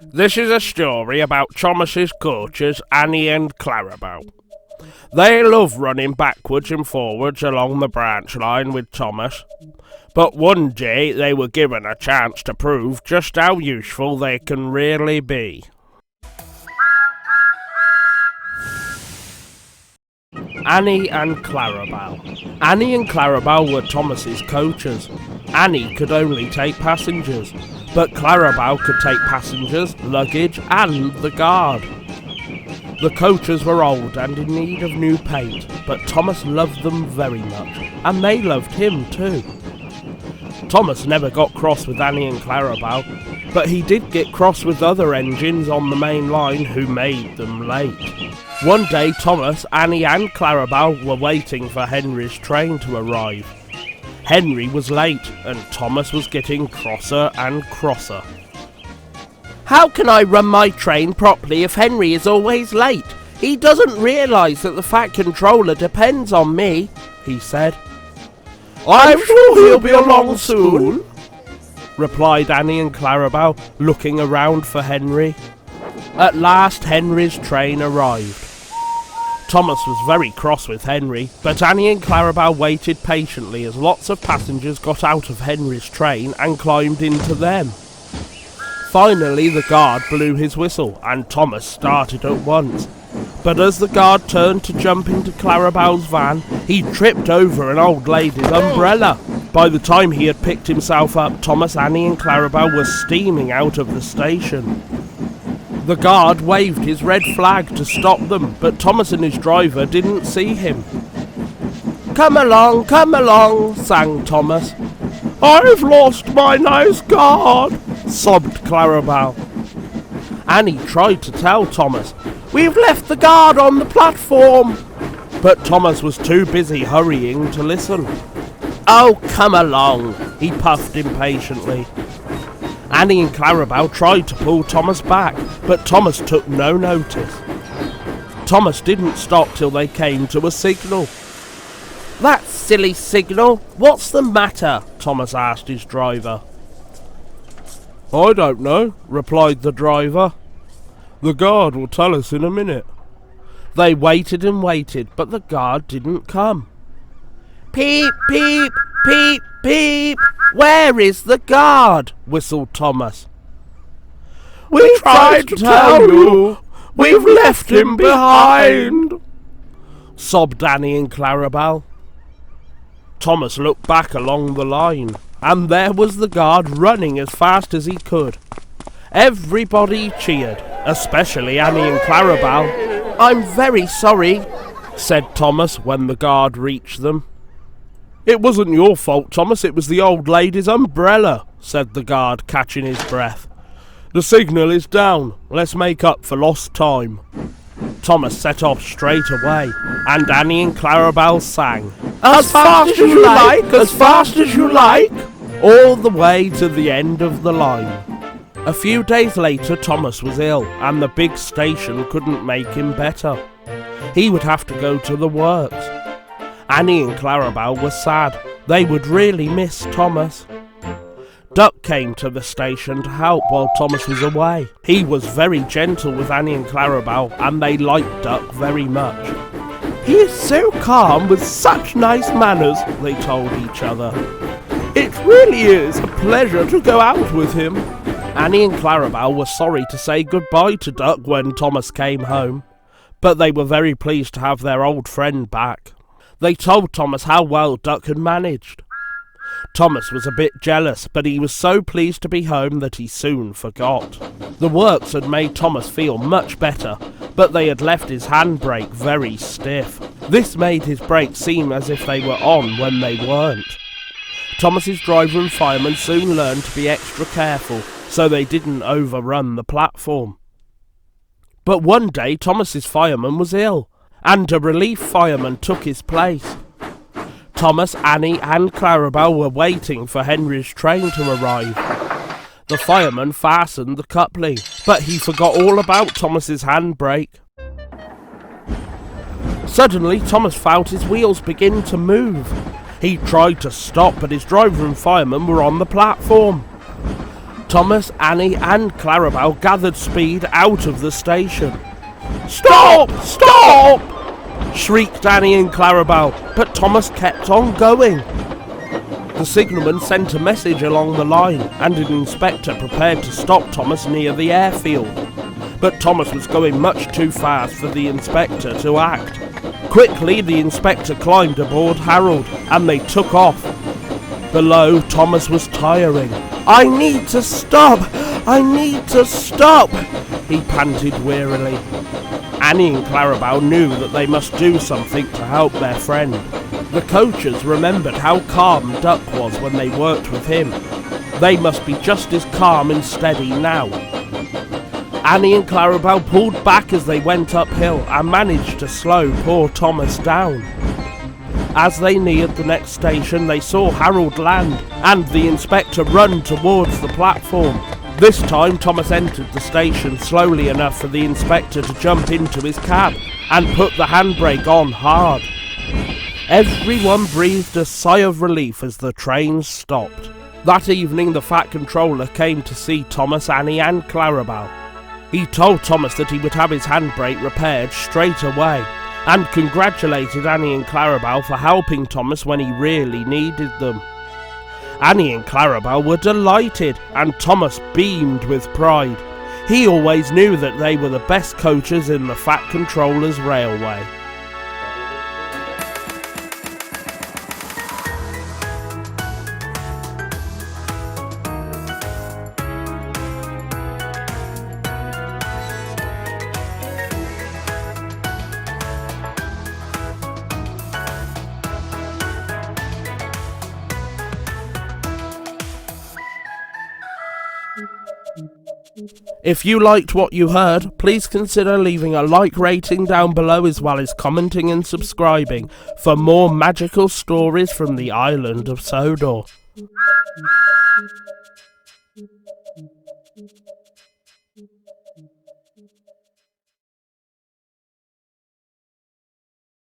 This is a story about Thomas's coaches, Annie and Clarabel. They love running backwards and forwards along the branch line with Thomas, but one day they were given a chance to prove just how useful they can really be. Annie and Clarabel. Annie and Clarabel were Thomas's coaches. Annie could only take passengers, but Clarabel could take passengers, luggage and the guard. The coaches were old and in need of new paint, but Thomas loved them very much, and they loved him too. Thomas never got cross with Annie and Clarabel, but he did get cross with other engines on the main line who made them late. One day Thomas, Annie and Clarabel were waiting for Henry's train to arrive. Henry was late and Thomas was getting crosser and crosser. How can I run my train properly if Henry is always late? He doesn't realise that the Fat Controller depends on me, he said. I'm sure he'll be along soon, replied Annie and Clarabel, looking around for Henry. At last Henry's train arrived. Thomas was very cross with Henry, but Annie and Clarabel waited patiently as lots of passengers got out of Henry's train and climbed into them. Finally the guard blew his whistle and Thomas started at once. But as the guard turned to jump into Clarabel's van, he tripped over an old lady's umbrella. By the time he had picked himself up, Thomas, Annie and Clarabel were steaming out of the station. The guard waved his red flag to stop them, but Thomas and his driver didn't see him. Come along, sang Thomas. I've lost my nice guard, sobbed Clarabel. Annie tried to tell Thomas, We've left the guard on the platform. But Thomas was too busy hurrying to listen. Oh, come along, he puffed impatiently. Annie and Clarabel tried to pull Thomas back, but Thomas took no notice. Thomas didn't stop till they came to a signal. That silly signal, what's the matter? Thomas asked his driver. I don't know, replied the driver. The guard will tell us in a minute. They waited and waited, but the guard didn't come. Peep, peep, peep, peep. Where is the guard? Whistled Thomas. We tried to tell you. We've left him behind, sobbed Annie and Clarabel. Thomas looked back along the line, and there was the guard running as fast as he could. Everybody cheered, especially Annie and Clarabel. I'm very sorry, said Thomas when the guard reached them. It wasn't your fault, Thomas, it was the old lady's umbrella, said the guard, catching his breath. The signal is down. Let's make up for lost time. Thomas set off straight away, and Annie and Clarabel sang, As fast as you like, as fast as you like, all the way to the end of the line. A few days later, Thomas was ill, and the big station couldn't make him better. He would have to go to the works. Annie and Clarabel were sad. They would really miss Thomas. Duck came to the station to help while Thomas was away. He was very gentle with Annie and Clarabel, and they liked Duck very much. He is so calm with such nice manners, they told each other. It really is a pleasure to go out with him. Annie and Clarabel were sorry to say goodbye to Duck when Thomas came home, but they were very pleased to have their old friend back. They told Thomas how well Duck had managed. Thomas was a bit jealous, but he was so pleased to be home that he soon forgot. The works had made Thomas feel much better, but they had left his handbrake very stiff. This made his brakes seem as if they were on when they weren't. Thomas's driver and fireman soon learned to be extra careful, so they didn't overrun the platform. But one day Thomas's fireman was ill, and a relief fireman took his place. Thomas, Annie and Clarabel were waiting for Henry's train to arrive. The fireman fastened the coupling, but he forgot all about Thomas's handbrake. Suddenly Thomas felt his wheels begin to move. He tried to stop, but his driver and fireman were on the platform. Thomas, Annie and Clarabel gathered speed out of the station. "Stop! Stop!" shrieked Annie and Clarabel, but Thomas kept on going. The signalman sent a message along the line, and an inspector prepared to stop Thomas near the airfield. But Thomas was going much too fast for the inspector to act. Quickly, the inspector climbed aboard Harold, and they took off. Below, Thomas was tiring. "I need to stop! I need to stop!" he panted wearily. Annie and Clarabel knew that they must do something to help their friend. The coachers remembered how calm Duck was when they worked with him. They must be just as calm and steady now. Annie and Clarabel pulled back as they went uphill and managed to slow poor Thomas down. As they neared the next station, they saw Harold land and the inspector run towards the platform. This time, Thomas entered the station slowly enough for the inspector to jump into his cab and put the handbrake on hard. Everyone breathed a sigh of relief as the train stopped. That evening, the Fat Controller came to see Thomas, Annie and Clarabel. He told Thomas that he would have his handbrake repaired straight away, and congratulated Annie and Clarabel for helping Thomas when he really needed them. Annie and Clarabel were delighted, and Thomas beamed with pride. He always knew that they were the best coaches in the Fat Controller's railway. If you liked what you heard, please consider leaving a like rating down below as well as commenting and subscribing for more magical stories from the island of Sodor.